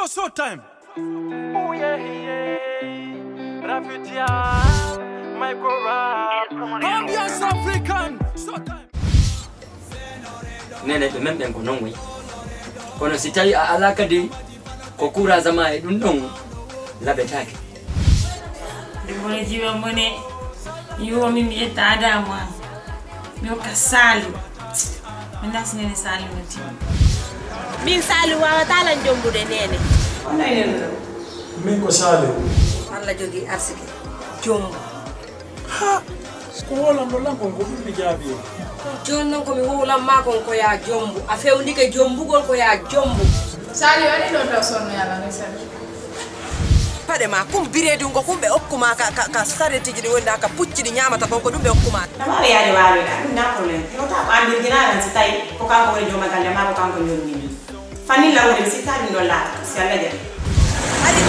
Showtime. Oh yeah, yeah. Rafitia, micro rap. Ambiance African. Showtime. Nene be membe ngono ngwe. Kono sitai alaka de kokura zama edun don labe take. Dibole jiwa mone yo mimi etada mwa. Mio kasali. Menda sinene sali mati. Min sali wa tala njombude nene. Ona yelo. Min ko sali. Allah jogi arsike. Jombu. Ha. Ko wala no lampo ko mi jabi. Jonnon ko mi wowla ma kon ko ya jombu. A fewndike jombugol ko ya jombu. Sali wani do to sonno yalla ne sali. Pade ma kum biredi ngo kumbe okkuma ka saretiji di wonda ka pucci di nyamata kon ko dumbe okkuma. Dama be yaade wawe da nda problème. Ko ta andi dina ran sitai ko kanko woni joma galle ma ko kanko nyonni. Fani la woni sitai no la. Si alla de. Adi